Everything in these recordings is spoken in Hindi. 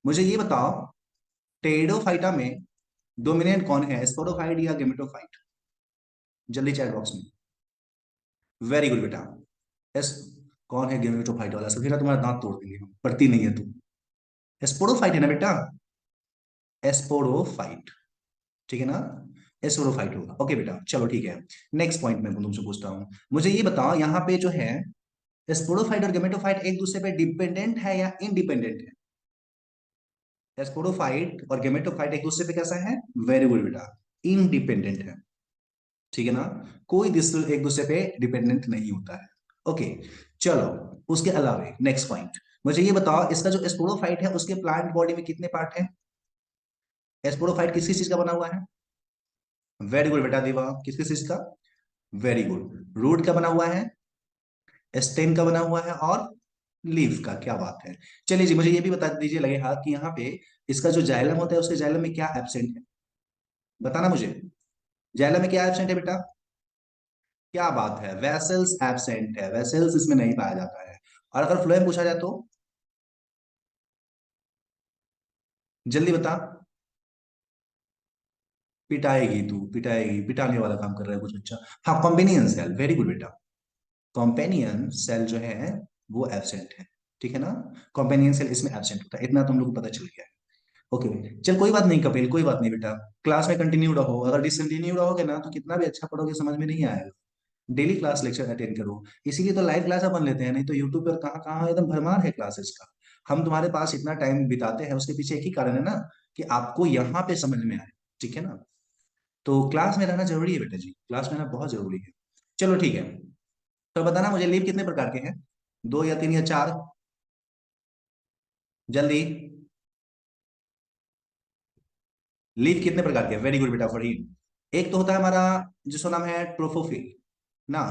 मुझे ये बताओ, टेरिडोफाइटा में डोमिनेंट कौन है, स्पोरोफाइट या गेमेटोफाइट? जल्दी चैट बॉक्स में। वेरी गुड बेटा। एस कौन है गेमेटोफाइट वाला? सबसे तुम्हारा दांत तोड़ देंगे हम, पढ़ती नहीं है तू। स्पोरोफाइट है ना बेटा? एस्पोरोफाइट, ठीक है ना? एस्पोरोफाइट होगा। ओके बेटा, चलो ठीक है। नेक्स्ट पॉइंट मैं तुमसे पूछता हूँ, मुझे ये बताओ यहाँ पे जो है स्पोरोफाइट और गेमेटोफाइट एक दूसरे पे डिपेंडेंट है या इंडिपेंडेंट है? स्पोरोफाइट और गेमेटोफाइट एक दूसरे पे कैसा है? वेरी गुड बेटा, इंडिपेंडेंट है। ठीक है ना? कोई एक दूसरे पे डिपेंडेंट नहीं होता है। ओके, चलो। उसके अलावा नेक्स्ट पॉइंट, मुझे ये बताओ इसका जो स्पोरोफाइट है उसके प्लांट बॉडी में कितने पार्ट है? स्पोरोफाइट किस किस चीज का बना हुआ है? वेरी गुड बेटा दीवा, किस किस चीज का? वेरी गुड, रूट का बना हुआ है, स्टेम का बना हुआ है, और लीफ का। क्या बात है। चलिए जी, मुझे ये भी बता दीजिए लगे हाथ कि यहाँ पे इसका जो जाइलम होता है उसके जाइलम में क्या एब्सेंट है? बताना मुझे, जाइलम में क्या एब्सेंट है बेटा? क्या बात है, वेसल्स एब्सेंट है, वेसल्स इसमें नहीं पाया जाता है। और अगर फ्लोएम पूछा जाए तो जल्दी बता। पिटाएगी तू, पिटाएगी, पिटाने वाला काम कर रहा है कुछ अच्छा। हाँ, कॉम्पेनियन सेल, वेरी गुड बेटा। कॉम्पेनियन सेल जो है वो एब्सेंट है, ठीक है ना? कॉम्पेनियन सेल इसमें एब्सेंट होता है, इतना तुम लोग को पता चल गया है। ओके, चल कोई बात नहीं कपिल, कोई बात नहीं बेटा। क्लास में कंटिन्यू रहो, अगर डिसकंटिन्यू रहोगे ना तो कितना भी अच्छा पढ़ोगे समझ में नहीं आएगा। डेली क्लास लेक्चर अटेंड करो। इसीलिए तो लाइव क्लास अपन लेते हैं, नहीं तो यूट्यूब पर कहाँ कहाँ एकदम भरमार है क्लासेस का। हम तुम्हारे पास इतना टाइम बिताते हैं उसके पीछे एक ही कारण है ना, कि आपको यहाँ पे समझ में आए। ठीक है ना? तो क्लास में रहना जरूरी है बेटा जी, क्लास में रहना बहुत जरूरी है। चलो ठीक है। तो बताना मुझे, लीव कितने प्रकार के हैं? दो या तीन या चार? जल्दी। लीव कितने प्रकार के हैं? वेरी गुड बेटा फरहीन। एक तो होता है हमारा जिसका नाम है ट्रोफोफिल ना,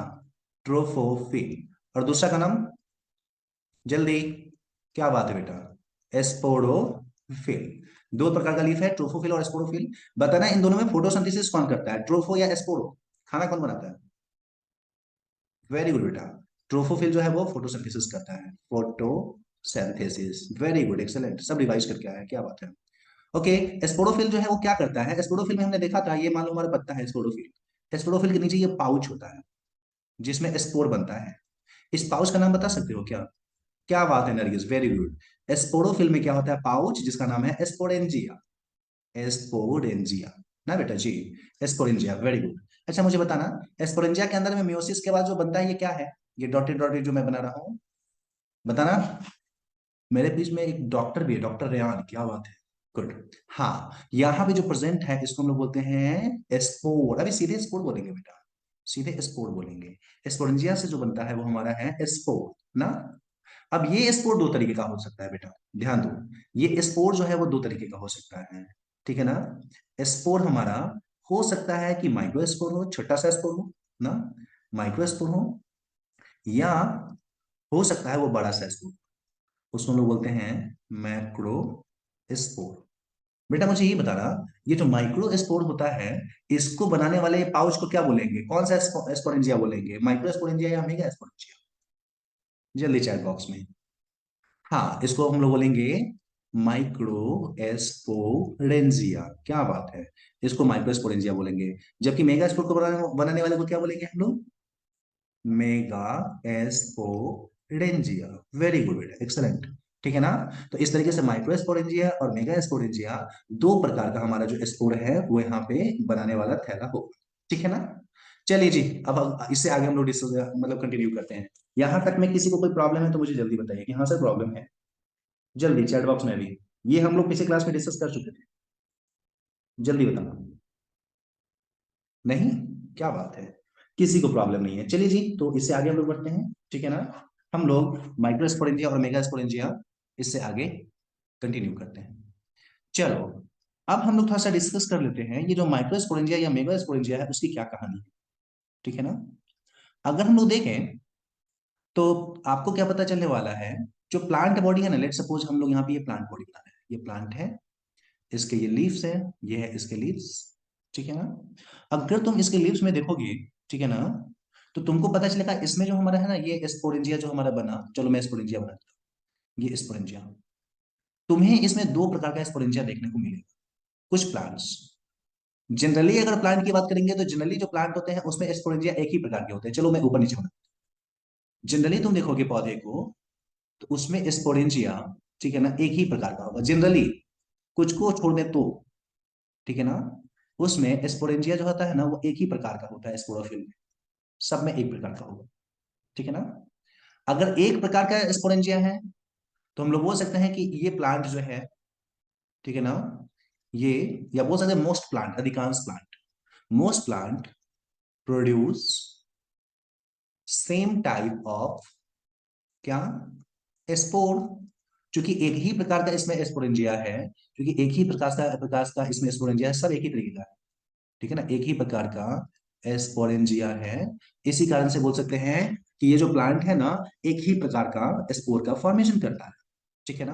ट्रोफोफिल। और दूसरा का नाम, जल्दी, क्या बात है बेटा? एस्पोडोफिल। दो प्रकार का लीफ है, ट्रोफोफिल और एस्पोडोफिल। बताना इन दोनों में फोटोसिंथेसिस कौन करता है, ट्रोफो या एस्पोडो? खाना कौन बनाता है? वेरी गुड बेटा, ट्रोफोफिल जो है वो फोटोसिंथेसिस करता है, फोटोसिंथेसिस। वेरी गुड, एक्सेलेंट, सब रिवाइज करके आया है, क्या बात है। ओके, एस्पोडोफिल जो है वो क्या करता है? एस्पोडोफिल में हमने देखा था, ये मान लो हमारा पत्ता है एस्पोडोफिल। एस्पोडोफिल के नीचे ये पाउच होता है जिसमें स्पोर बनता है। इस पाउच का नाम बता सकते हो क्या? क्या बात है नरगिस, वेरी गुड। एस्पोडोफिल में क्या होता है? पाउच जिसका नाम है एस्पोरेंजिया। एस्पोरेंजिया ना बेटा जी, एस्पोरेंजिया, वेरी गुड। अच्छा मुझे बताना, एस्पोरेंजिया के अंदर में मियोसिस के बाद जो बनता है ये क्या है? ये डॉटेड डॉटेड जो मैं बना रहा हूँ, बताना। मेरे बीच में एक डॉक्टर भी है, डॉक्टर रेयान, क्या बात है। गुड। हाँ, यहाँ पे जो प्रेजेंट है इसको हम लोग बोलते हैं स्पोर। अभी सीधे स्पोर बोलेंगे बेटा, सीधे स्पोर बोलेंगे। स्पोरेंजिया से जो बनता है वो हमारा है स्पोर ना। अब ये स्पोर दो तरीके का हो सकता है बेटा, ध्यान दो। ये स्पोर जो है वो दो तरीके का हो सकता है, ठीक है ना? स्पोर हमारा हो सकता है कि माइक्रो स्पोर हो, छोटा सा स्पोर हो ना, माइक्रो स्पोर हो, या हो सकता है वो बड़ा सा स्पोर, उसको हम लोग बोलते हैं मैक्रो स्पोर। बेटा मुझे ये बताना, ये जो माइक्रो स्पोर होता है इसको बनाने वाले पाउच को क्या बोलेंगे, कौन सा स्पोरेंजिया बोलेंगे, माइक्रो स्पोरेंजिया या मेगा स्पोरेंजिया? जल्दी चैट बॉक्स में। हाँ, इसको हम लोग बोलेंगे माइक्रो एस्पोरेंजिया, क्या बात है। इसको माइक्रो एस्पोरेंजिया बोलेंगे। जबकि मेगा स्पोर को बनाने वाले को क्या बोलेंगे हम लोग? मेगा एस्पोरेंजिया। वेरी गुड बेटा, एक्सलेंट। ठीक है ना? तो इस तरीके से माइक्रो एस्पोरेंजिया और मेगा एस्पोरेंजिया दो प्रकार का हमारा जो स्पोर है वो यहाँ पे बनाने वाला थैला होगा। ठीक है ना? चलिए जी, अब इससे आगे हम लोग मतलब कंटिन्यू करते हैं। यहां तक में किसी को कोई प्रॉब्लम है तो मुझे जल्दी बताइए कि हाँ सर प्रॉब्लम है। जल्दी चैट बॉक्स में भी। ये हम लोग पिछले क्लास में डिस्कस कर चुके थे, जल्दी बताना। नहीं? क्या बात है, किसी को प्रॉब्लम नहीं है। चलिए जी, तो इससे आगे हम लोग बढ़ते हैं, ठीक है ना? हम लोग माइक्रो स्पोरेंजिया और मेगा स्पोरेंजिया इससे आगे कंटिन्यू करते हैं। चलो, अब हम लोग थोड़ा सा डिस्कस कर लेते हैं ये जो माइक्रो स्पोरेंजिया या मेगा स्पोरेंजिया है उसकी क्या कहानी है, ठीक है ना? अगर हम लोग देखें तो आपको क्या पता चलने वाला है, जो प्लांट बॉडी है ना, लेट सपोज हम लोग यहाँ पे ये प्लांट बॉडी बना रहे हैं, ये प्लांट है, इसके ये लीव्स है, ये है इसके लीव्स, ठीक है ना? अगर तुम इसके लीव्स में देखोगे, ठीक है ना, तो तुमको पता चलेगा इसमें जो हमारा है ना ये स्पोरेंजिया जो हमारा बना, चलो मैं स्पोरेंजिया बनाता हूँ, ये स्पोरेंजिया। तुम्हें इसमें दो प्रकार का स्पोरेंजिया देखने को मिलेगा कुछ प्लांट्स। जनरली अगर प्लांट की बात करेंगे तो जनरली जो प्लांट होते हैं उसमें स्पोरेंजिया एक ही प्रकार के होते हैं। चलो मैं ऊपर नीचे बना, जनरली तुम देखोगे पौधे को तो उसमें स्पोरेंजिया, ठीक है ना, एक ही प्रकार का होगा जनरली, कुछ को छोड़ दे तो, ठीक है ना। उसमें स्पोरेंजिया जो होता है ना वो एक ही प्रकार का होता है स्पोरोफिल में, सब में एक प्रकार का होगा, ठीक है ना। अगर एक प्रकार का स्पोरेंजिया है तो हम लोग बोल सकते हैं कि ये प्लांट जो है, ठीक है ना, ये, या बोल सकते हैं मोस्ट प्लांट, अधिकांश plant, most plant produce same type of क्या, स्पोर। क्योंकि एक ही प्रकार का इसमें स्पोरेंजिया है, क्योंकि एक ही प्रकार का इसमें स्पोरेंजिया है, सब एक ही तरीके का है, ठीक है ना, एक ही प्रकार का स्पोरेंजिया है। इसी कारण से बोल सकते हैं कि ये जो प्लांट है ना एक ही प्रकार का स्पोर का फॉर्मेशन करता है, ठीक है ना।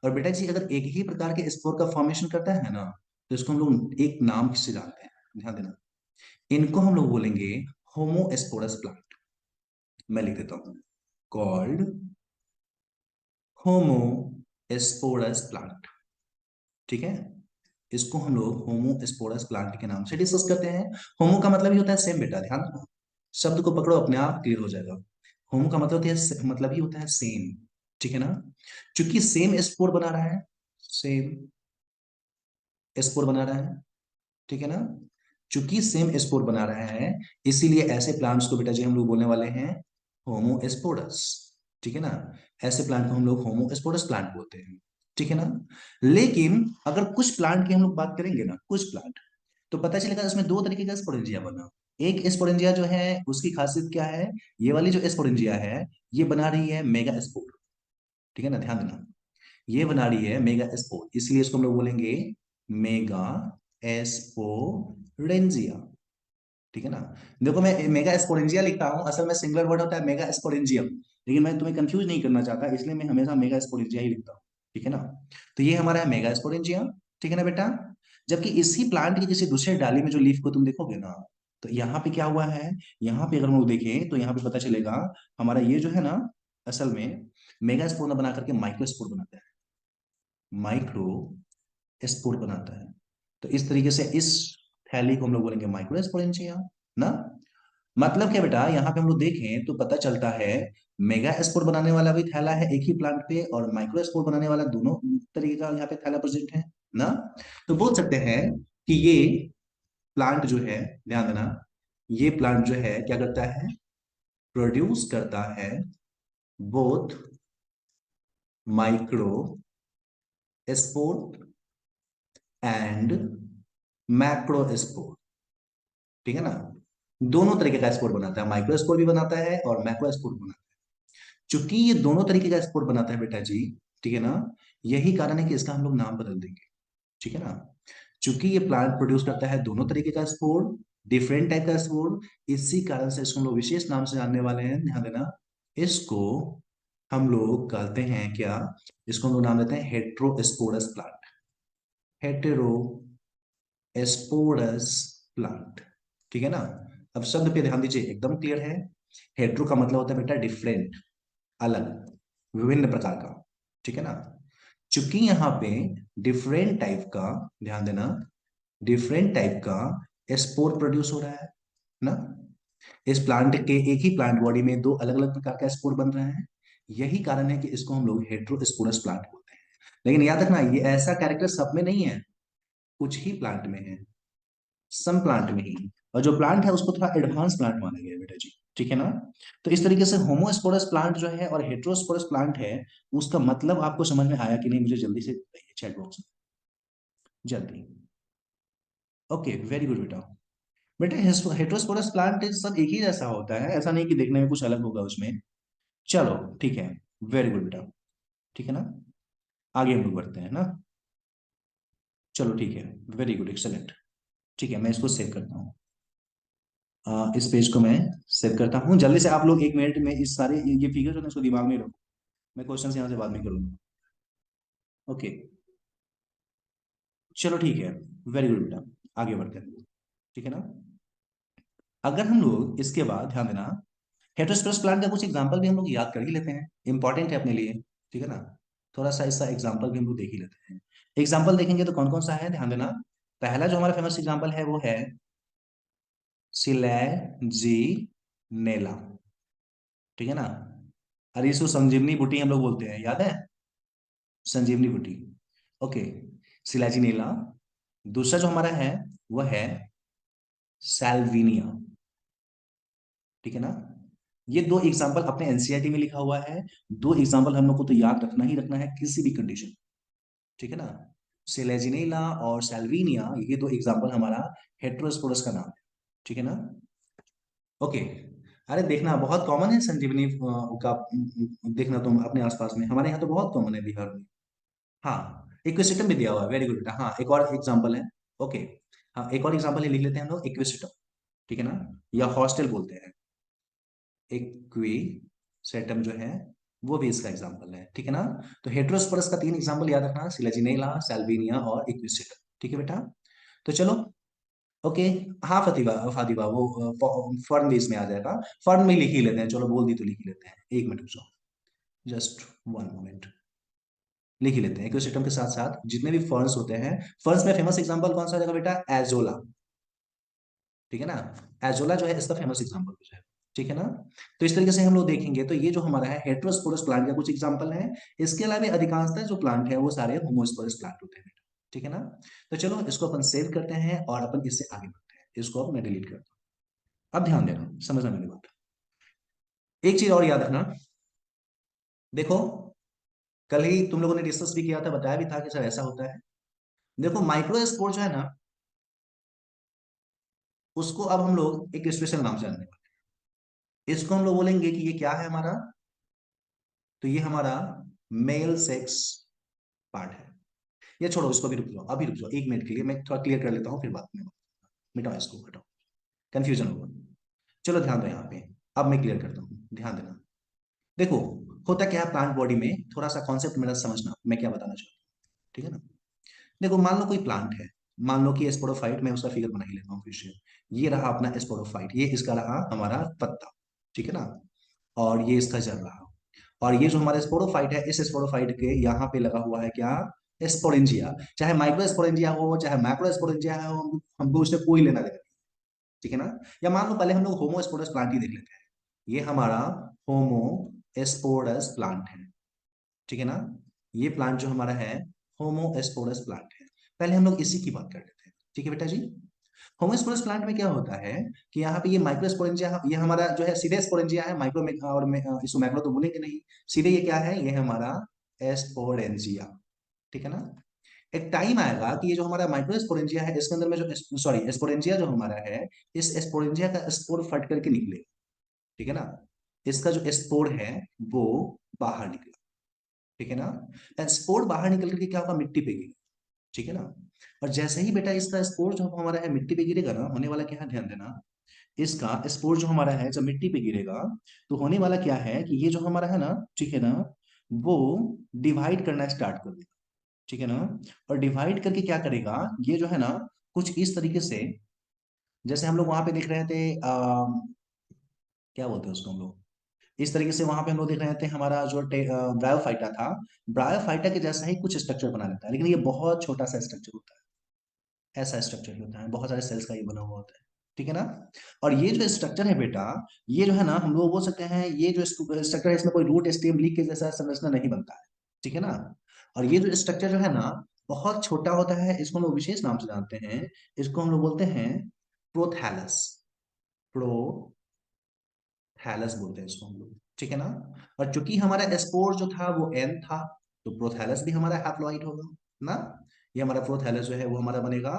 और बेटा जी अगर एक ही प्रकार के स्पोर का फॉर्मेशन करता है ना तो इसको हम लोग एक नाम से जानते हैं, ध्यान देना, इनको हम लोग बोलेंगे होमोस्पोरस प्लांट। मैं लिख देता हूं, कॉल्ड होमोस्पोरस प्लांट, ठीक है। इसको हम लोग होमोस्पोरस प्लांट के नाम से डिस्कस करते हैं। होमो का मतलब ही होता है सेम, बेटा ध्यान रखना, शब्द को पकड़ो अपने आप क्लियर हो जाएगा। होमो का मतलब होता है, मतलब ही होता है सेम, ठीक है ना। क्योंकि सेम स्पोर बना रहा है, सेम स्पोर बना रहा है, ठीक है ना। चूंकि सेम स्पोर बना रहा है इसीलिए ऐसे प्लांट्स को बेटा जी हम लोग बोलने वाले हैं होमोस्पोरस, ठीक है ना। ऐसे प्लांट को हम लोग होमोस्पोरस प्लांट बोलते हैं, ठीक है ना। लेकिन अगर कुछ प्लांट की हम लोग बात करेंगे ना, कुछ प्लांट, तो पता चलेगा इसमें दो तरीके का स्पोरेंजिया बना। एक स्पोरेंजिया जो है उसकी खासियत क्या है, ये वाली जो स्पोरेंजिया है ये बना रही है मेगा स्पोर, ठीक है ना, ध्यान देना, ये बना रही है मेगा स्पोर, इसलिए इसको हम लोग बोलेंगे मेगा एस्पोरेंजिया, ठीक है ना। देखो मैं मेगा स्पोरेंजिया लिखता हूं, असल में सिंगुलर वर्ड होता है मेगा स्पोरेंजियम, लेकिन मैं तुम्हें कंफ्यूज नहीं करना चाहता इसलिए मैं हमेशा मेगा स्पोरेंजिया ही लिखता हूँ, ठीक है ना। तो ये हमारा है मेगा स्पोरेंजिया, ठीक है ना बेटा। जबकि इसी प्लांट की किसी दूसरे डाली में जो लीफ को तुम देखोगे ना तो यहाँ पे क्या हुआ है, यहाँ पे अगर हम लोग देखें तो यहाँ पे पता चलेगा हमारा ये जो है ना असल में मेगा स्पोर बना करके माइक्रो स्पोर बनाता है, माइक्रो स्पोर बनाता है। तो इस तरीके से इस थैली को हम लोग बोलेंगे माइक्रो स्पोरेंजिया ना। मतलब क्या बेटा, यहाँ पे हम लोग देखें तो पता चलता है मेगा स्पोर बनाने वाला भी थैला है एक ही प्लांट पे और माइक्रो स्पोर बनाने वाला दोनों तरीके का यहाँ पे थैला प्रेजेंट है ना। तो बोल सकते हैं कि ये प्लांट जो है, ध्यान देना, ये प्लांट जो है क्या करता है, प्रोड्यूस करता है both micro spore and macro spore, ठीक है ना। दोनों तरीके का स्पोर बनाता है, माइक्रो स्पोर भी बनाता है और मैक्रो स्पोर भी बनाता है। चूंकि ये दोनों तरीके का स्पोर बनाता है बेटा जी, ठीक है ना, यही कारण है कि इसका हम लोग नाम बदल देंगे, ठीक है ना। चूंकि ये प्लांट प्रोड्यूस करता है दोनों तरीके का स्पोर, डिफरेंट टाइप का स्पोर, इसी कारण से इसको हम लोग विशेष नाम से जानने वाले हैं, ध्यान देना। इसको हम लोग कहते हैं क्या, इसको हम लोग नाम देते हैं हेट्रोस्पोरस प्लांट, हेटेरोस्पोरस प्लांट, ठीक है ना। अब शब्द पे ध्यान दीजिए एकदम क्लियर है। हेट्रो का मतलब होता है बेटा डिफरेंट, अलग, विभिन्न प्रकार का, ठीक है ना। चूंकि यहाँ पे डिफरेंट टाइप का, ध्यान देना, डिफरेंट टाइप का स्पोर प्रोड्यूस हो रहा है ना, इस प्लांट के एक ही प्लांट बॉडी में दो अलग अलग प्रकार का स्पोर बन रहा है, यही कारण है कि इसको हम लोग हेट्रोस्पोरस प्लांट बोलते हैं। लेकिन याद रखना ये ऐसा कैरेक्टर सब में नहीं है, कुछ ही प्लांट में है, सम प्लांट में ही, और जो प्लांट है उसको थोड़ा एडवांस प्लांट माना गया है बेटा जी, ठीक है ना। तो इस तरीके से होमोस्पोरस प्लांट जो है और हेट्रोस्पोरस प्लांट है, उसका मतलब आपको समझ में आया कि नहीं मुझे जल्दी से बताइए चैट बॉक्स में, जल्दी। ओके वेरी गुड बेटा। बेटा हेट्रोस्पोरस प्लांट सब एक ही जैसा होता है, ऐसा नहीं कि देखने में कुछ अलग होगा उसमें। चलो ठीक है, वेरी गुड बेटा, ठीक है ना। आगे हम लोग बढ़ते हैं ना, चलो ठीक है, वेरी गुड एक्सेलेंट। ठीक है मैं इसको सेव करता हूँ, इस पेज को मैं सेव करता हूँ। जल्दी से आप लोग 1 मिनट में इस सारे ये फिगर जो है इसको दिमाग में रखो, मैं क्वेश्चन यहाँ से बाद में करूंगा। ओके चलो ठीक है, वेरी गुड बेटा, आगे बढ़ते हैं, ठीक है ना। अगर हम लोग इसके बाद ध्यान देना, हेटेरोस्पोरस प्लांट का कुछ एग्जांपल भी हम लोग याद कर ही लेते हैं, इंपॉर्टेंट है अपने लिए, ठीक है ना। थोड़ा सा इसका एग्जाम्पल भी हम लोग देख ही लेते हैं। एग्जाम्पल देखेंगे तो कौन कौन सा है, ध्यान देना। पहला जो हमारा फेमस एग्जाम्पल है वो है सिलेजीनेला, ठीक है ना। अरे इसको संजीवनी बूटी हम लोग बोलते हैं, याद है, संजीवनी बूटी। ओके, सिलेजीनेला। दूसरा जो हमारा है वो है सैल्विनिया, ठीक है ना। ये दो एग्जाम्पल अपने एनसीईआरटी में लिखा हुआ है। दो एग्जाम्पल हम लोग को तो याद रखना ही रखना है किसी भी कंडीशन, ठीक है ना। सेलेजिनेला और सैल्विनिया, ये दो एग्जाम्पल हमारा हेट्रोस्पोरस का नाम है, ठीक है ना। ओके, अरे देखना बहुत कॉमन है संजीवनी का देखना तुम अपने आसपास में, हमारे यहाँ तो बहुत कॉमन है बिहार में। हाँ, इक्विसिटम भी दिया हुआ है, वेरी गुड बेटा। हाँ, एक और एग्जाम्पल है। ओके, हाँ एक और एग्जाम्पल लिख लेते हैं हम लोग, इक्विसिटम, ठीक है ना, या हॉस्टल बोलते हैं। इक्विसेटम जो है वो भी इसका एग्जाम्पल है, ठीक है ना। तो हेट्रोस्पोरस का तीन एग्जाम्पल याद रखना, सिलेजिनेला, सैल्विनिया और इक्विसेटम, ठीक है बेटा। तो चलो, ओके। हाँ फतिवा फातिवा, वो फर्न भी इसमें आ जाएगा। फर्न में लिख ही लेते हैं, चलो बोल दी तो लिख ही लेते हैं, एक मिनट रुक जाओ, जस्ट वन मोमेंट। लिख ही लेते हैं इकोसिस्टम के साथ साथ जितने भी फर्न्स होते हैं। फर्न्स में फेमस एग्जांपल कौन सा हो जाएगा बेटा, एजोला, ठीक है ना। एजोला जो है इसका फेमस एग्जांपल हो जाएगा, ठीक है ना। तो इस तरीके से हम लोग देखेंगे तो ये जो हमारा है हेट्रोस्पोरस प्लांट का कुछ एग्जांपल है। इसके अलावा अधिकांशतः जो प्लांट है वो सारे होमोस्पोरस प्लांट होते हैं बेटा, ठीक है ना। तो चलो इसको अपन सेव करते हैं और अपन इससे आगे बढ़ते हैं, इसको अब मैं डिलीट करता हूँ। अब ध्यान देना, समझना मेरी बात। एक चीज और याद रखना, देखो कल ही तुम लोगों ने डिस्कस भी किया था, बताया भी था कि सर ऐसा होता है। देखो माइक्रोस्पोर जो है ना, उसको अब हम लोग एक स्पेशल नाम से जानने वाले हैं। इसको हम लोग बोलेंगे कि ये क्या है हमारा, तो ये हमारा मेल सेक्स पार्ट है। ये छोड़ो, इसको भी रुक जाओ, अभी रुक जाओ एक मिनट के लिए, मैं थोड़ा क्लियर कर लेता हूँ फिर बात में। मिटाओ इसको, हटाओ, कंफ्यूजन होगा। चलो ध्यान दो यहाँ पे, अब मैं क्लियर करता हूँ, ध्यान देना। देखो होता क्या है प्लांट बॉडी में, थोड़ा सा कॉन्सेप्ट मेरा समझना, मैं क्या बताना चाहता हूँ, ठीक है ना। देखो मान लो कोई प्लांट है, मान लो कि स्पोरोफाइट, मैं उसका फिगर बना ही लेता हूँ फिर से। ये रहा अपना स्पोरोफाइट, ये इसका रहा हमारा पत्ता, ठीक है ना। और ये इसका जड़ रहा, और ये जो हमारा स्पोरोफाइट है, इस स्पोरोफाइट के यहाँ पे लगा हुआ है क्या, स्पोरेंजिया। चाहे माइक्रो स्पोरेंजिया हो चाहे मैक्रो स्पोरेंजिया हो, हमको उससे कोई लेना देना नहीं, ठीक है ना। या मान लो पहले हम लोग होमो स्पोरस प्लांट ही देख लेते हैं। ये हमारा होमो स्पोरस प्लांट है, ठीक है ना। ये प्लांट जो हमारा है होमो स्पोरस प्लांट है। पहले हम लोग इसी की बात कर लेते हैं, ठीक है बेटा जी। होमोस्पोरस प्लांट में क्या होता है कि यहाँ पे ये माइक्रोस्पोरेंजिया, ये हमारा जो है सीधे स्पोरेंजिया है, माइक्रो में और में इसको मैक्रो तो बोलेंगे नहीं, सीधे ये क्या है, ये है हमारा एस्पोरेंजिया, ठीक है ना। एक टाइम आएगा कि ये जो हमारा माइक्रोस्पोरेंजिया है इसके अंदर में जो सॉरी स्पोरेंजिया जो हमारा है, इस स्पोरेंजिया का स्पोर फट करके निकलेगा, ठीक है ना। इसका जो स्पोर है वो बाहर निकला, ठीक है ना। स्पोर बाहर निकल करके क्या होगा, मिट्टी पे गिरेगा, ठीक है ना। और जैसे ही बेटा इसका स्पोर जो हमारा है मिट्टी पे गिरेगा ना, होने वाला क्या है, ध्यान देना। इसका स्पोर जो हमारा है जब मिट्टी पे गिरेगा, तो होने वाला क्या है कि ये जो हमारा है ना, ठीक है ना, वो डिवाइड करना स्टार्ट कर देगा, ठीक है ना। और डिवाइड करके क्या करेगा, ये जो है ना, कुछ इस तरीके से, जैसे हम लोग वहां पे देख रहे थे क्या बोलते हैं उसको हम लोग, इस तरीके से वहां पे हम लोग देख रहे थे हमारा जो ब्रायोफाइटा था, ब्रायोफाइटा के जैसा ही कुछ स्ट्रक्चर बना लेता है, लेकिन ये बहुत छोटा सा स्ट्रक्चर होता है, ऐसा स्ट्रक्चर ही होता है, बहुत सारे सेल्स का ये बना हुआ होता है, ठीक है ना। और ये जो स्ट्रक्चर है बेटा, ये जो है ना, हम लोग बोल सकते हैं ये जो स्ट्रक्चर है इसमें कोई रूट स्टेम लीफ के जैसा संरचना नहीं बनता है, ठीक है ना। और ये जो स्ट्रक्चर जो है ना, बहुत छोटा होता है, इसको हम लोग विशेष नाम से जानते हैं, इसको हम लोग बोलते हैं प्रोथैलस, थैलस बोलते हैं इसको हम लोग, ठीक है ना। और चूंकि हमारा स्पोर जो था वो एन था, तो प्रोथैलस भी हमारा हैप्लॉइड होगा ना। ये हमारा प्रोथैलस जो है वो हमारा बनेगा,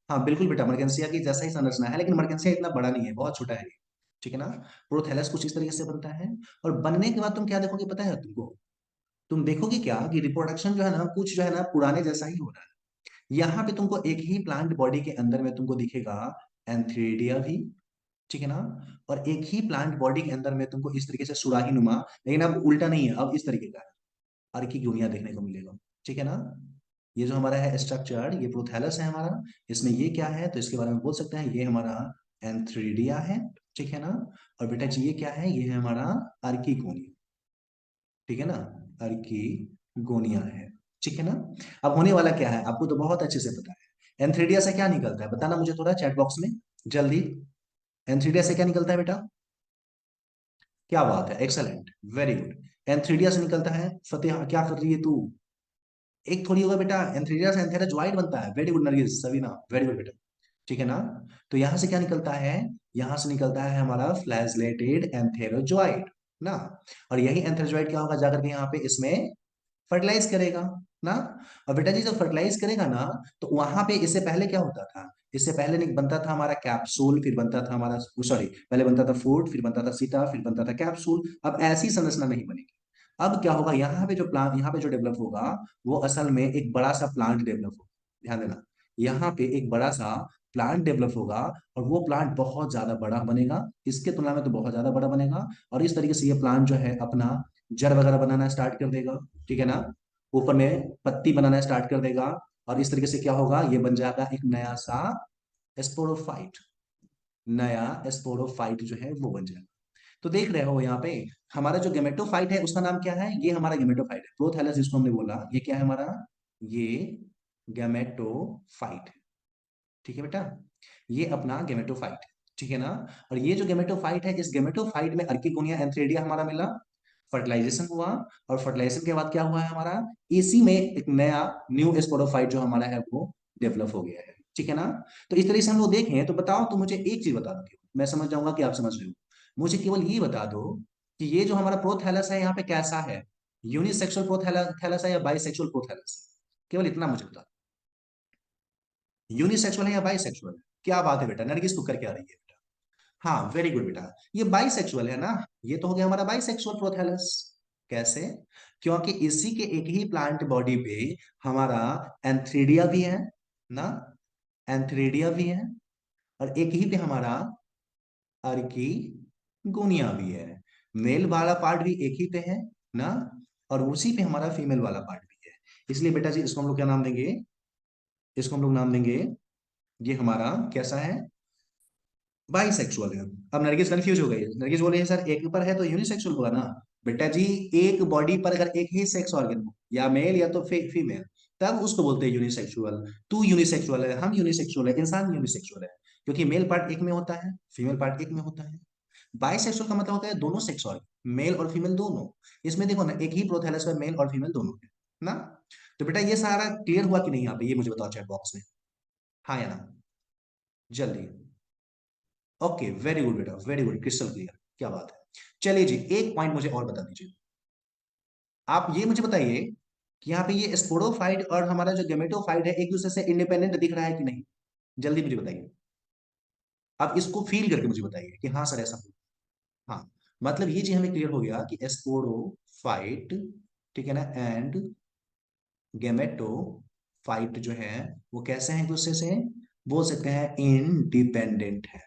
हाँ बिल्कुल बेटा, मर्गेंसिया की जैसा ही संरचना है, लेकिन मर्गेंसिया इतना बड़ा नहीं है, बहुत छोटा है ये, ठीक है ना। प्रोथैलस कुछ इस तरीके से बनता है। और बनने के बाद तुम क्या देखोगे पता है तुमको, तुम देखोगे क्या कि रिप्रोडक्शन जो है ना, कुछ जो है ना पुराने जैसा ही हो रहा है। यहाँ पे तुमको एक ही प्लांट बॉडी के अंदर में तुमको दिखेगा एंथ्रेडिया भी, ठीक है ना। और एक ही प्लांट बॉडी के अंदर में तुमको इस तरीके से सुराही नुमा, लेकिन अब उल्टा नहीं है, अब इस तरीके का है, अर्की यूनिया देखने को मिलेगा, ठीक है ना। ये जो हमारा है स्ट्रक्चर, ये प्रोथैलस है हमारा, इसमें ये क्या है, तो इसके बारे में बोल सकते हैं ये हमारा एंथ्रीडिया है, ठीक है ना। और बेटा जी ये क्या है, ये है हमारा अर्की, ठीक है ना, अर्की गोनिया है, ठीक है ना। अब होने वाला क्या है आपको तो बहुत अच्छे से पता है, एंथ्रेडिया से क्या निकलता है बताना मुझे थोड़ा चैट बॉक्स में जल्दी। एंथ्रेडिया से क्या निकलता है बेटा? क्या बात है, एक्सलेंट, वेरी गुड। एंथ्रेडिया से निकलता है, फतेह क्या कर रही है तू? एक थोड़ी होगा बेटा, एंथ्रेडिया से एंथेराजोइड बनता है, very good Nargis Savina, very good बेटा, ठीक है ना। तो यहां से क्या निकलता है? यहां से निकलता है हमारा फ्लैजलेटेड एंथेरोजोइड ना। और यही एंथेरोजोइड क्या होगा जाकर के यहाँ पे इसमें फर्टिलाइज करेगा ना। और बेटा जी जब फर्टिलाइज करेगा ना, तो वहां पे इससे पहले क्या होता था? इससे पहले बनता था हमारा कैप्सूल, फिर बनता था हमारा, सॉरी, पहले बनता था फूड, फिर बनता था सीटा, फिर बनता था कैप्सूल। अब ऐसी संरचना नहीं बनेगी। अब क्या होगा यहाँ पे जो प्लांट, यहाँ पे जो डेवलप होगा, वो असल में एक बड़ा सा प्लांट डेवलप होगा। ध्यान देना, यहाँ पे एक बड़ा सा प्लांट डेवलप होगा, और वो प्लांट बहुत ज्यादा बड़ा बनेगा, इसके तुलना में तो बहुत ज्यादा बड़ा बनेगा। और इस तरीके से ये प्लांट जो है अपना जड़ वगैरह बनाना स्टार्ट कर देगा, ठीक है ना। ऊपर में पत्ती बनाना स्टार्ट कर देगा, और इस तरीके से क्या होगा, ये बन जाएगा एक नया सा स्पोरोफाइट। नया स्पोरोफाइट जो है वो बन जाएगा। तो देख रहे हो यहाँ पे हमारा जो गेमेटोफाइट है उसका नाम क्या है? ये हमारा गेमेटोफाइट है, प्रोथैलस जिसको हमने बोला, ये क्या है हमारा? ये गेमेटोफाइट है, ठीक है बेटा। ये अपना गेमेटोफाइट है, ठीक है ना। और ये जो गेमेटोफाइट है, इस गेमेटोफाइट में अर्किगोनिया एंथ्रेडिया हमारा मिला, फर्टिलाइजेशन हुआ, और फर्टिलाइजेशन के बाद क्या हुआ है हमारा? इसी में एक नया न्यू स्पोरोफाइट जो हमारा है वो डेवलप हो गया है, ठीक है ना। तो इस तरीके से हम लोग देखें तो बताओ, तो मुझे एक चीज बता दो, केवल मैं समझ जाऊंगा कि आप समझ रहे हो। मुझे केवल ये बता दो कि ये जो हमारा प्रोथैलस है यहाँ पे कैसा है, यूनिसेक्सुअल प्रोथैलस है या बाइसेक्सुअल प्रोथैलस है? केवल इतना मुझे बता दो, यूनिसेक्सुअल है या बाइसेक्सुअल है? क्या बात है बेटा, नरगिस तू कर क्या रही है? हाँ वेरी गुड बेटा, ये बाइसेक्सुअल है ना। ये तो हो गया हमारा बाइसेक्सुअल प्रोथैलस। कैसे? क्योंकि इसी के एक ही प्लांट बॉडी पे हमारा एंथ्रीडिया भी है ना, एंथ्रीडिया भी है, और एक ही पे हमारा अर्किगोनिया भी है। मेल वाला पार्ट भी एक ही पे है ना, और उसी पे हमारा फीमेल वाला पार्ट भी है। इसलिए बेटा जी इसको हम लोग क्या नाम देंगे? इसको हम लोग नाम देंगे, ये हमारा कैसा है? बाइसेक्सुअल है। अब नरगिस कंफ्यूज हो गई है, नरगिस बोले सर एक पर है तो यूनिसेक्सुअल होगा ना। बेटा जी एक बॉडी पर अगर एक ही सेक्स ऑर्गन हो, या मेल या तो फीमेल, तब उसको बोलते हैं यूनिसेक्सुअल। तू यूनिसेक्सुअल है, हम यूनिसेक्सुअल है, इंसान यूनिसेक्सुअल है, क्योंकि मेल पार्ट एक में होता है, फीमेल पार्ट एक में होता है। बाइसेक्सुअल का मतलब होता है दोनों सेक्स ऑर्गन, मेल और फीमेल दोनों। इसमें देखो ना, एक ही प्रोथैलस में मेल और फीमेल दोनों है ना। तो बेटा ये सारा क्लियर हुआ कि नहीं यहाँ पे, ये मुझे बताओ चैट बॉक्स में, हाँ या ना, जल्दी। ओके वेरी गुड बेटा, वेरी गुड, क्रिस्टल क्लियर, क्या बात है। चलिए जी एक पॉइंट मुझे और बता दीजिए, आप ये मुझे बताइए कि यहाँ पे ये स्पोरोफाइट और हमारा जो गेमेटोफाइट है एक दूसरे से इंडिपेंडेंट दिख रहा है कि नहीं? जल्दी मुझे बताइए, आप इसको फील करके मुझे बताइए कि हाँ सर ऐसा हो। हाँ, मतलब ये चीज हमें क्लियर हो गया कि स्पोरोफाइट, ठीक है ना, एंड गेमेटोफाइट जो है वो कैसे हैं एक दूसरे से, बोल सकते हैं इंडिपेंडेंट है,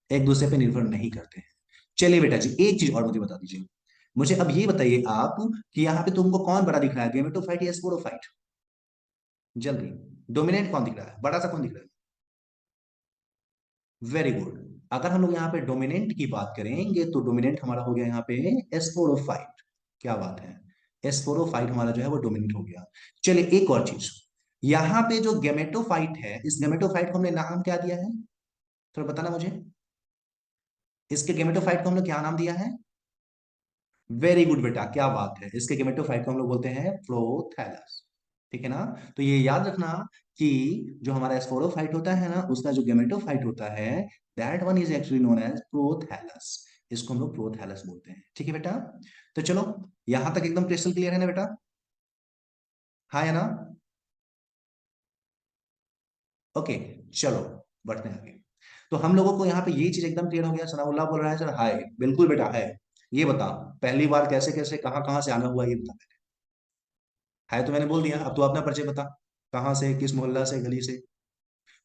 एक दूसरे पे निर्भर नहीं करते हैं। चलिए बेटा जी एक चीज और मुझे बता दीजिए, मुझे अब ये बताइए आप कि यहाँ पे तुमको कौन बड़ा दिख रहा है, गेमेटोफाइट या स्पोरोफाइट? जल्दी, डोमिनेंट कौन दिख रहा है, बड़ा सा कौन दिख रहा है? Very good. अगर हम लोग यहाँ पे डोमिनेंट की बात करेंगे तो डोमिनेंट हमारा हो गया यहाँ पे स्पोरोफाइट। क्या बात है, स्पोरोफाइट हमारा जो है वो डोमिनेंट हो गया। चलिए एक और चीज, यहाँ पे जो गेमेटोफाइट है, इस गेमेटोफाइट को हमने नाम क्या दिया है, थोड़ा बताना मुझे। इसके गेमेटोफाइट को हम लोग क्या नाम दिया है? वेरी गुड बेटा, क्या बात है, इसके गेमेटोफाइट को हम लोग बोलते हैं प्रोथैलस, ठीक है ना। तो ये याद रखना कि जो हमारा स्पोरोफाइट होता है ना, उसका जो गेमेटोफाइट होता है, that one is actually known as prothallus. इसको हम लोग प्रोथैलस बोलते हैं, ठीक है बेटा। तो चलो यहां तक एकदम क्रिस्टल क्लियर है ना बेटा, हाँ या ना? ओके, चलो बढ़ते हैं आगे। तो हम लोगों को यहाँ पे ये चीज एकदम क्लियर हो गया, सनाउल्लाह बोल रहा है सर हाय, बिल्कुल बेटा है। ये बता, पहली बार कैसे कैसे कहाँ कहाँ से आना हुआ ये बता। है तो मैंने बोल दिया, अब तो अपना परिचय बता, कहाँ से, किस मोहल्ला से, गली से।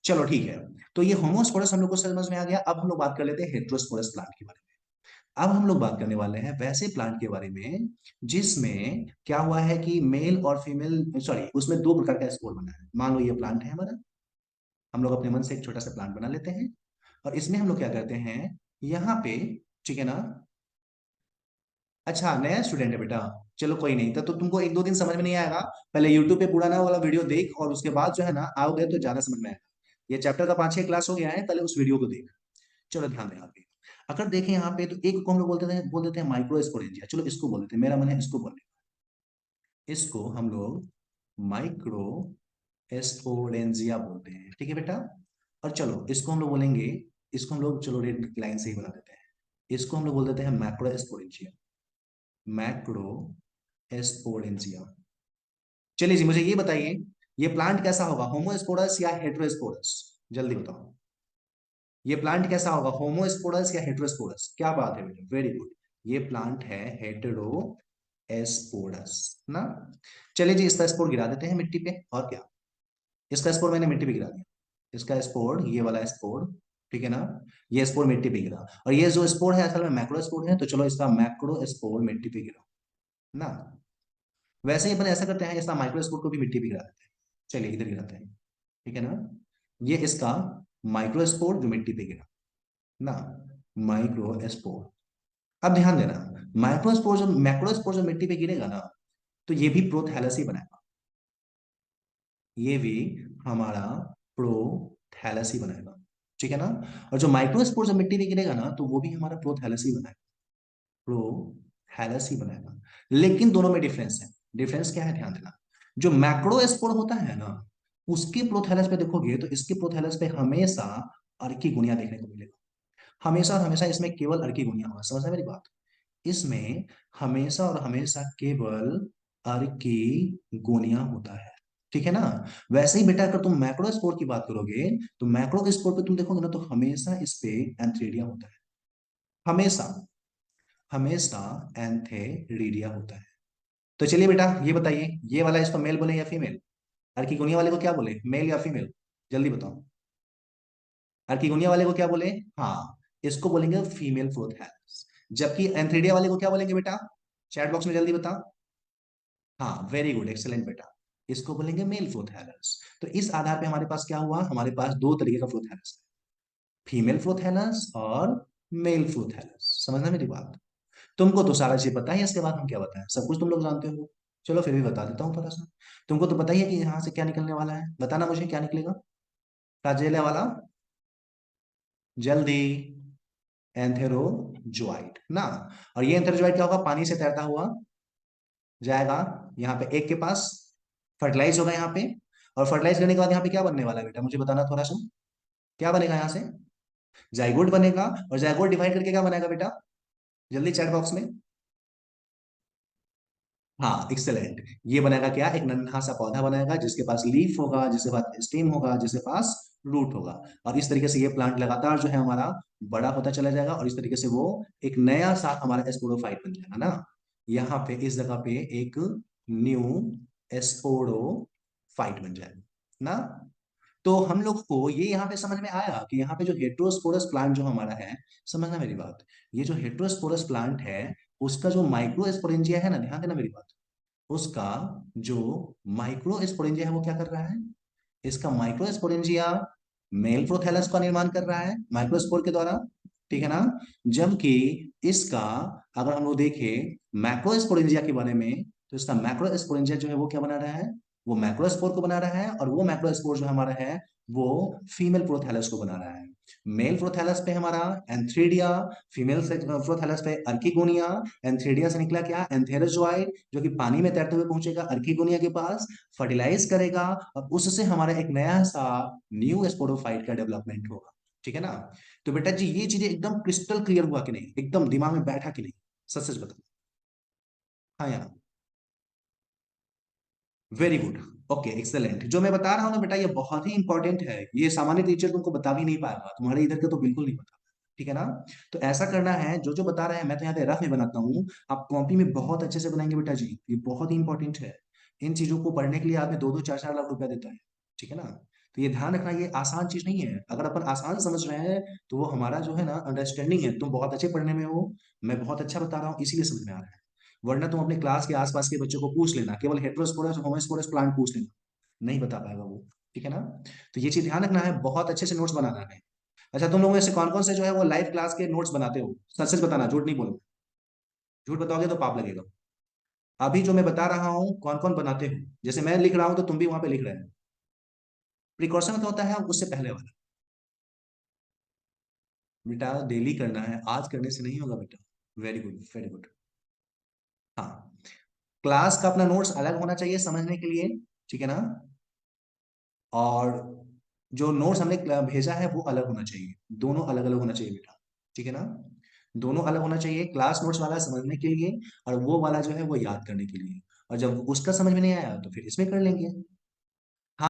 चलो ठीक है। तो ये होमोस्पोरस हम लोग को समझ में आ गया, अब हम लोग बात कर लेते हैं हेट्रोस्पोरस प्लांट के बारे में। अब हम लोग बात करने वाले हैं वैसे प्लांट के बारे में जिसमें क्या हुआ है कि मेल और फीमेल, सॉरी, उसमें दो प्रकार का स्पोर बना है। मान लो ये प्लांट है हमारा, हम लोग अपने मन से एक छोटा सा प्लांट बना लेते हैं, और इसमें हम लोग क्या करते हैं यहाँ पे, ठीक है ना, अच्छा, नया स्टूडेंट है बेटा। चलो कोई नहीं, तो तुमको एक दो दिन समझ में नहीं आएगा। पहले यूट्यूब पे पुराना वाला वीडियो देख, और उसके बाद जो है ना आओगे तो ज्यादा समझ में आएगा। ये चैप्टर का 5-6 क्लास हो गया है, पहले उस वीडियो को देख। चलो ध्यान दें आगे। अगर देखें यहाँ पे, तो एक को हम लोग बोल देते हैं माइक्रो स्पोरेंजिया। चलो इसको बोल देते हैं, मेरा मन है इसको बोलने का। इसको हम लोग माइक्रो एस्पोरेंजिया बोलते हैं, ठीक है बेटा। और चलो इसको हम लोग बोलेंगे, इसको हम लोग चलो रेड लाइन से ही बना देते हैं। इसको हम लोग बोल देते हैं मैक्रो एस्पोरेंजिया। मैक्रो एस्पोरेंजिया। चलिए जी, मुझे ये बताइए, ये प्लांट कैसा होगा, होमोस्पोरस या हेटेरोस्पोरस? जल्दी बताओ, ये प्लांट कैसा होगा, होमोस्पोरस या हेटेरोस्पोरस? क्या बात है बेटा, वेरी गुड। ये प्लांट है हेटेरो एस्पोरस ना। चलिए जी, इसका स्पोर गिरा देते हैं मिट्टी पे, और क्या। इसका स्पोर मैंने मिट्टी पे गिरा दिया। इसका स्पोर, ये वाला स्पोर, ठीक है ना। ये स्पोर मिट्टी पे गिरा, और ये जो स्पोर है असल में मैक्रो स्पोर है, तो चलो इसका मैक्रो स्पोर मिट्टी पे गिरा ना। वैसे ही अपन ऐसा करते हैं, इसका माइक्रो स्पोर को भी मिट्टी पे गिरा देते हैं। चलिए इधर गिराते हैं, ठीक है ना। ये इसका माइक्रो स्पोर जो मिट्टी पे गिरा ना, माइक्रो स्पोर। अब ध्यान देना, माइक्रो स्पोर जो मैक्रो स्पोर जो मिट्टी पे गिरेगा ना, तो ये भी प्रोथैलस ही बनाएगा। ये भी हमारा प्रोथैलस ही बनाएगा, ठीक है ना। और जो माइक्रो स्पोर जो मिट्टी पे गिरेगा ना, तो वो भी हमारा प्रोथैलस ही बनाएगा। प्रोथैलस ही बनाएगा। लेकिन दोनों में डिफरेंस है। डिफरेंस क्या है, ध्यान देना। जो मैक्रो स्पोर होता है ना, उसके प्रोथैलस पे देखोगे तो इसके प्रोथैलस पे हमेशा अर्की गुनिया देखने को मिलेगा। हमेशा और हमेशा इसमें केवल अर्की गुनिया होगा, समझना मेरी बात। इसमें हमेशा और हमेशा केवल अर्की गोनिया होता है, ठीक है ना। वैसे ही बेटा, अगर तुम मैक्रो स्पोर की बात करोगे, तो मैक्रो स्पोर पे तुम देखोगे ना, तो हमेशा इस पे एंथ्रेडिया होता है। हमेशा, हमेशा एंथेरिडिया होता है। तो चलिए बेटा, ये बताइए, ये वाला इसको मेल बोले या फीमेल? अर्किगोनिया वाले को क्या बोले, मेल या फीमेल? जल्दी बताओ, अर्किगोनिया वाले को क्या बोले? हाँ, इसको बोलेंगे फीमेल प्रोथैलस। जबकि एंथ्रीडिया वाले को क्या बोलेंगे बेटा? चैट बॉक्स में जल्दी बता। हाँ, वेरी गुड, एक्सेलेंट बेटा। इसको बोलेंगे मेल प्रोथैलस। तो इस आधार पे हमारे पास क्या हुआ, हमारे पास दो तरीके का प्रोथैलस है, फीमेल प्रोथैलस और मेल प्रोथैलस। समझना मेरी बात। तुमको तो सारा चीज पता है, इसके बाद हम क्या बताएं, सब कुछ तुम लोग जानते हो। चलो फिर भी बता देता हूँ थोड़ा सा। तुमको तो पता ही है कि यहाँ से क्या निकलने वाला है, बताना मुझे क्या निकलेगा। राजेला वाला, जल्दी। एंथेरोजोआइट ना। और ये एंथेरोजोआइट क्या होगा, पानी से तैरता हुआ जाएगा यहाँ पे एक के पास, फर्टिलाइज होगा यहाँ पे। और फर्टिलाइज करने के बाद यहाँ पे क्या बनने वाला है बेटा, मुझे बताना थोड़ा सा। क्या बनेगा यहाँ से? जाइगोट बनेगा। और जाइगोट डिवाइड करके क्या बनेगा बेटा? जल्दी चैट बॉक्स में। हाँ, एक्सेलेंट। ये बनेगा क्या, एक नन्हा सा पौधा बनाएगा, जिसके पास लीफ होगा, जिसके पास स्टेम होगा, जिसके पास रूट होगा। और इस तरीके से ये प्लांट लगातार जो है हमारा बड़ा होता चला जाएगा, और इस तरीके से वो एक नया सा हमारा स्पोरोफाइट बन जाएगा ना। यहाँ पे इस जगह पे एक न्यू स्पोरोफाइट बन जाएगा ना। तो हम लोग को ये यहाँ पे समझ में आया कि यहाँ पे जो हेट्रोस्पोरस प्लांट जो हमारा है, समझना मेरी बात। ये जो हेट्रोस्पोरस प्लांट है, उसका जो माइक्रोस्पोरेंजिया है ना, ध्यान देना मेरी बात। उसका जो माइक्रोस्पोरेंजिया है वो क्या कर रहा है, इसका माइक्रोस्पोरेंजिया मेल प्रोथैलस का निर्माण कर रहा है माइक्रोस्पोर के द्वारा, ठीक है ना। जबकि इसका, अगर हम लोग देखें मैक्रोस्पोरेंजिया के बारे में, तो इसका मैक्रोस्पोरेंजिया जो है वो क्या बना रहा है, वो मैक्रोस्पोर को बना रहा है। और वो मैक्रोस्पोर जो हमारा है, वो फीमेल प्रोथैलस को बना रहा है। मेल प्रोथैलस पे हमारा एंथ्रीडिया, फीमेल प्रोथैलस पे अर्किगोनिया। एंथ्रीडिया से निकला क्या, एंथेरोजोआइड, जो कि पानी में तैरते हुए पहुंचेगा अर्किगोनिया के पास, फर्टिलाइज करेगा, और उससे हमारा एक नया सा न्यू स्पोरोफाइट का डेवलपमेंट होगा, ठीक है ना। तो बेटा जी, ये चीजें एकदम क्रिस्टल क्लियर हुआ कि नहीं, एकदम दिमाग में बैठा कि नहीं? सच सच बता। हाँ यार, वेरी गुड। Okay, excellent. जो मैं बता रहा हूँ ना बेटा, ये बहुत ही इंपॉर्टेंट है, ये सामान्य टीचर तुमको बता भी नहीं पाएगा, तुम्हारे इधर के तो बिल्कुल नहीं बता, ठीक है ना। तो ऐसा करना है, जो जो बता रहे हैं मैं तो यहाँ पे रफ में बनाता हूँ, आप कॉपी में बहुत अच्छे से बनाएंगे बेटा जी, ये बहुत ही इंपॉर्टेंट है। इन चीजों को पढ़ने के लिए आदमी 2-2 4-4 लाख रुपया देता है, ठीक है ना। तो ये ध्यान रखना, ये आसान चीज नहीं है। अगर अपन आसान समझ रहे हैं, तो वो हमारा जो है ना अंडरस्टैंडिंग है, तुम बहुत अच्छे पढ़ने में हो, मैं बहुत अच्छा बता रहा हूँ इसीलिए समझ में आ रहा है। वरना तुम अपने क्लास के आसपास के बच्चों को पूछ लेना, केवल हेटेरोस्पोरस और होमोस्पोरस प्लांट पूछ लेना, नहीं बता पाएगा वो, ठीक है ना। तो ये चीज ध्यान रखना है, बहुत अच्छे से नोट्स बनाना है। अच्छा, तुम लोगों में से कौन कौन से जो है वो लाइव क्लास के नोट्स बनाते हो? सच सच बताना, झूठ नहीं बोलना। झूठ बताओगे तो पाप लगेगा। अभी जो मैं बता रहा हूँ कौन कौन बनाते हो, जैसे मैं लिख रहा हूँ तो तुम भी वहां पे लिख रहे हो। प्रिकॉशन का होता है उससे पहले वाला। बेटा डेली करना है, आज करने से नहीं होगा बेटा। Very good very good. हाँ, क्लास का अपना नोट्स अलग होना चाहिए समझने के लिए, ठीक है ना। और जो नोट्स हमने भेजा है वो अलग होना चाहिए, दोनों अलग अलग होना चाहिए बेटा, ठीक है ना। दोनों अलग होना चाहिए, क्लास नोट्स वाला समझने के लिए और वो वाला जो है वो याद करने के लिए। और जब उसका समझ में नहीं आया तो फिर इसमें कर लेंगे।